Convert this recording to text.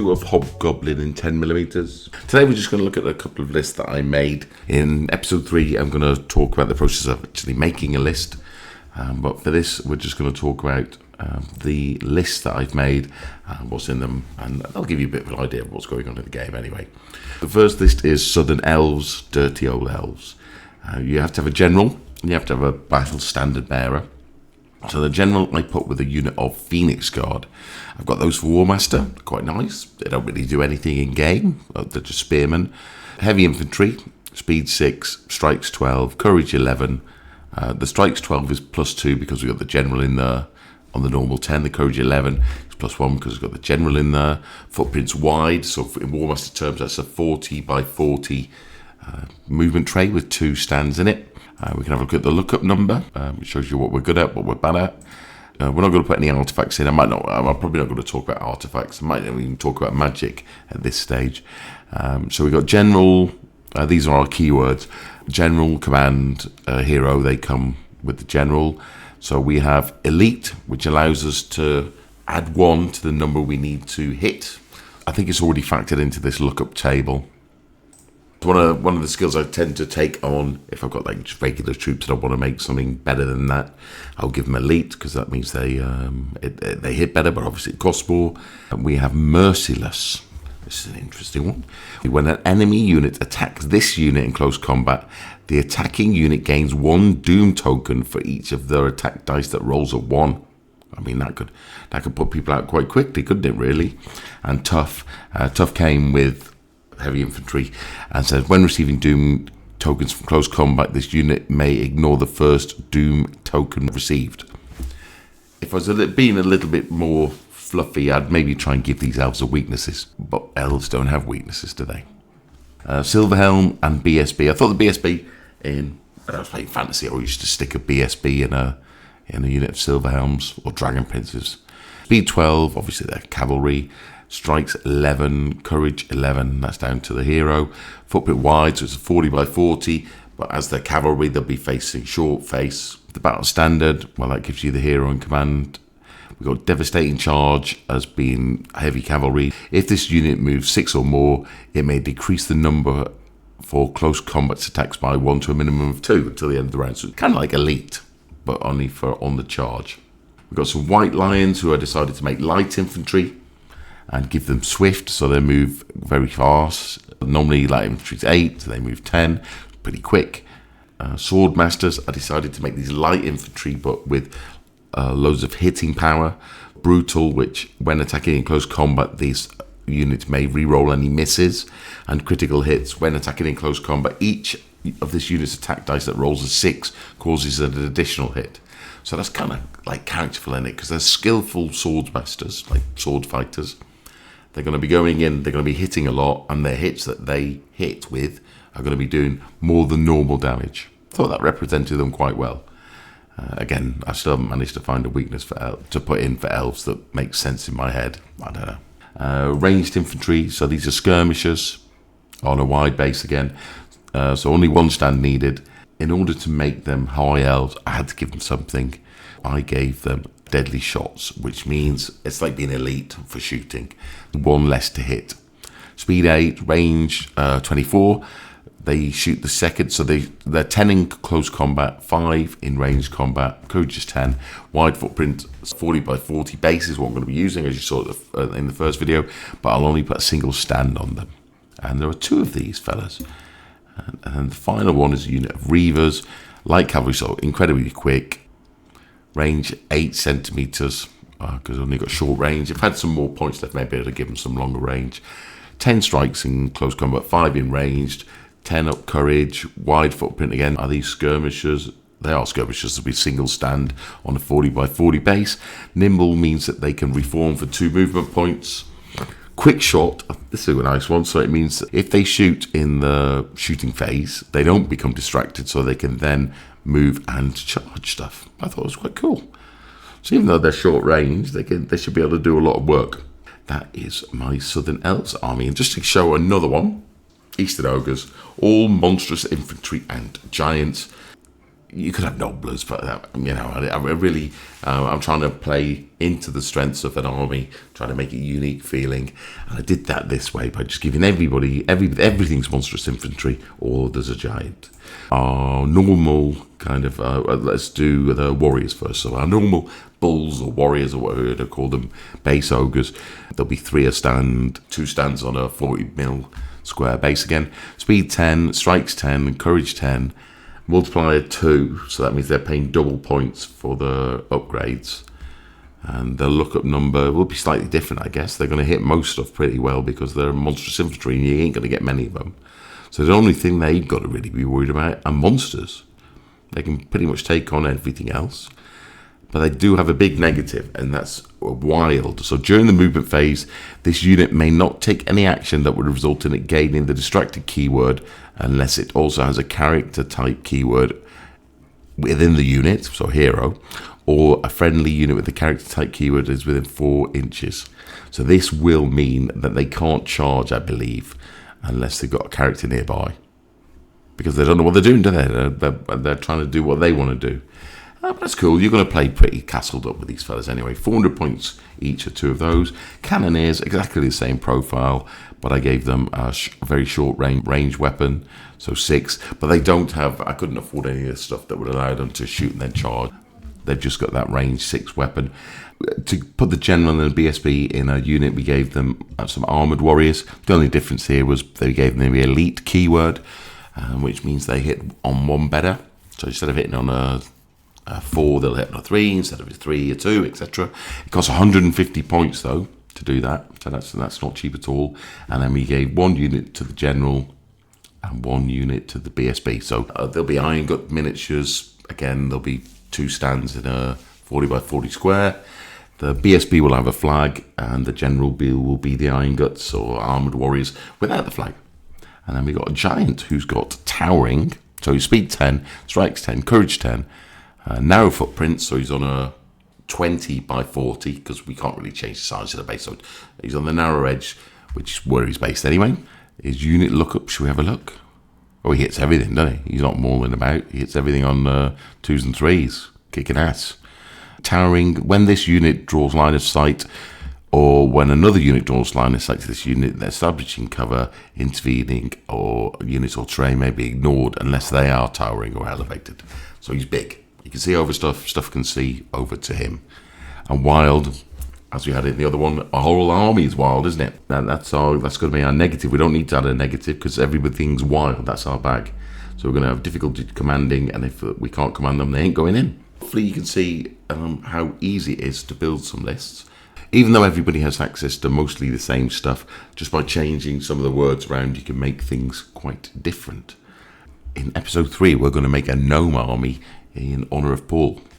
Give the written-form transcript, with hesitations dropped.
2 of Hobgoblin in 10mm. Today we're just going to look at a couple of lists that I made. In episode 3 I'm going to talk about the process of actually making a list, but for this we're just going to talk about the lists that I've made, what's in them, and I'll give you a bit of an idea of what's going on in the game anyway. The first list is Southern Elves, Dirty Old Elves. You have to have a general, and you have to have a battle standard bearer. So the general I put with a unit of Phoenix Guard. I've got those for Warmaster, quite nice. They don't really do anything in game, they're just spearmen. Heavy infantry, speed 6, strikes 12, courage 11. The strikes 12 is +2 because we've got the general in there. On the normal 10, the courage 11 is +1 because we've got the general in there. Footprints wide, so in Warmaster terms that's a 40 by 40 movement tray with 2 stands in it. We can have a look at the lookup number, which shows you what we're good at, what we're bad at. We're not going to put any artifacts in. I'm probably not going to talk about artifacts. I might even talk about magic at this stage. So we've got general. These are our keywords. General, command, hero. They come with the general. So we have elite, which allows us to add 1 to the number we need to hit. I think it's already factored into this lookup table. One of the skills I tend to take on, if I've got like just regular troops and I want to make something better than that, I'll give them elite because that means they hit better, but obviously it costs more. And we have merciless. This is an interesting one. When an enemy unit attacks this unit in close combat, the attacking unit gains 1 doom token for each of their attack dice that rolls a 1. I mean, that could put people out quite quickly, couldn't it, really? And tough. Tough came with heavy infantry and says when receiving doom tokens from close combat, this unit may ignore the first doom token received. If I was being a little bit more fluffy, I'd maybe try and give these elves weaknesses, but elves don't have weaknesses, do they? Silverhelm and BSB. I thought the BSB when I was playing fantasy, I used to stick a BSB in a unit of Silverhelms or Dragon Princes. Speed 12, obviously they're cavalry. Strikes 11, courage 11, that's down to the hero. Footprint wide, so it's a 40 by 40, but as they're cavalry, they'll be facing short face. The battle standard, well, that gives you the hero in command. We've got devastating charge as being heavy cavalry. If this unit moves 6 or more, it may decrease the number for close combat attacks by 1 to a minimum of 2 until the end of the round. So it's kind of like elite, but only for on the charge. We've got some white lions who I decided to make light infantry and give them swift, so they move very fast. Normally light infantry's 8, so they move 10, pretty quick. Sword masters, I decided to make these light infantry, but with loads of hitting power. Brutal, which when attacking in close combat, these units may re-roll any misses. And critical hits, when attacking in close combat, each of this unit's attack dice that rolls a 6 causes an additional hit. So that's kind of like characterful in it, because they're skillful swordsmasters, like sword fighters. They're going to be going in, they're going to be hitting a lot, and their hits that they hit with are going to be doing more than normal damage. I thought that represented them quite well. Again, I still haven't managed to find a weakness to put in for elves that makes sense in my head. I don't know. Ranged infantry, so these are skirmishers on a wide base again. So only 1 stand needed. In order to make them high elves, I had to give them something. I gave them deadly shots, which means it's like being elite for shooting. 1 less to hit. Speed 8, range 24. They shoot the second, so they're 10 in close combat, 5 in ranged combat. Courage is 10. Wide footprint 40 by 40 base is what I'm going to be using, as you saw in the first video, but I'll only put a single stand on them. And there are 2 of these fellas. And the final one is a unit of Reavers, light cavalry, so incredibly quick. Range 8 centimeters, because I've only got short range. If I had some more points left, maybe I'd have given some longer range. 10 strikes in close combat, 5 in ranged, 10 up courage, wide footprint again. Are these skirmishers? They are skirmishers. They'll be single stand on a 40 by 40 base. Nimble means that they can reform for 2 movement points. Quick shot, this is a nice one, so it means that if they shoot in the shooting phase, they don't become distracted, so they can then move and charge stuff. I thought it was quite cool. So even though they're short range, they should be able to do a lot of work. That is my Southern Elves army. And just to show another one, Eastern Ogres, all monstrous infantry and giants. You could have nobblers, but I really, I'm trying to play into the strengths of an army, trying to make it unique feeling, and I did that this way by just giving everything's monstrous infantry, or there's a giant. Our normal kind of, let's do the warriors first. So our normal bulls or warriors, or whatever to call them, base ogres. There'll be 3 a stand, 2 stands on a 40 mil square base again. Speed 10, strikes 10, courage 10. Multiplier 2, so that means they're paying double points for the upgrades. And the lookup number will be slightly different, I guess. They're going to hit most stuff pretty well because they're monstrous infantry and you ain't going to get many of them. So the only thing they've got to really be worried about are monsters. They can pretty much take on everything else. But they do have a big negative, and that's wild. So during the movement phase, this unit may not take any action that would result in it gaining the distracted keyword unless it also has a character type keyword within the unit, so hero, or a friendly unit with the character type keyword is within 4 inches. So this will mean that they can't charge, I believe, unless they've got a character nearby. Because they don't know what they're doing, do they? They're trying to do what they want to do. But that's cool. You're going to play pretty castled up with these fellas anyway. 400 points each are 2 of those. Cannoneers, exactly the same profile, but I gave them a very short range weapon, so 6. But they don't have, I couldn't afford any of the stuff that would allow them to shoot and then charge. They've just got that range 6 weapon. To put the general and the BSB in a unit, we gave them some armoured warriors. The only difference here was they gave them the elite keyword, which means they hit on 1 better. So instead of hitting on a 4, they'll hit on a 3 instead of a 3, a 2, etc. It costs 150 points though to do that, so that's not cheap at all. And then we gave 1 unit to the general and 1 unit to the BSB. So there'll be iron gut miniatures. Again, there'll be 2 stands in a 40 by 40 square. The BSB will have a flag, and the general will be the iron guts or armored warriors without the flag. And then we got a giant who's got towering, so he's speed 10, strikes 10, courage 10. Narrow footprint, so he's on a 20 by 40 because we can't really change the size of the base. So he's on the narrow edge, which is where he's based anyway. His unit lookup, should we have a look? Oh, he hits everything, doesn't he? He's not mauling about. He hits everything on 2s and 3s, kicking ass. Towering, when this unit draws line of sight, or when another unit draws line of sight to this unit, they're establishing cover, intervening, or units or terrain may be ignored unless they are towering or elevated. So he's big. You can see over stuff can see over to him. And wild, as we had in the other one, our whole army is wild, isn't it? That's going to be our negative. We don't need to add a negative because everything's wild. That's our bag. So we're going to have difficulty commanding, and if we can't command them, they ain't going in. Hopefully you can see how easy it is to build some lists. Even though everybody has access to mostly the same stuff, just by changing some of the words around, you can make things quite different. In episode 3, we're going to make a gnome army in honour of Paul.